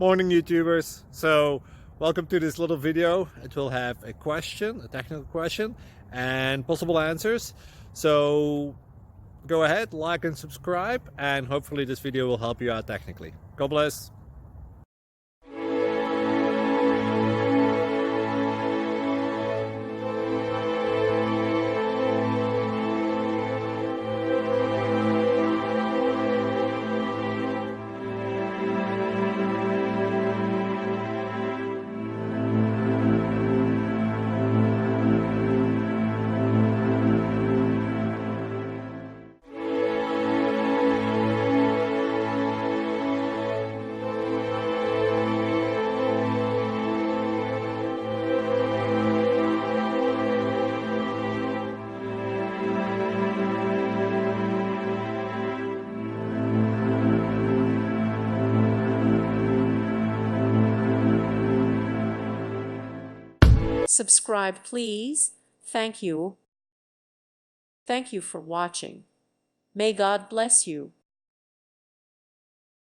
Morning YouTubers. So welcome to this little video. It will have a question, a technical question, and possible answers. So go ahead, like and subscribe, and hopefully this video will help you out technically. God bless. Subscribe, please. Thank you. Thank you for watching. May God bless you.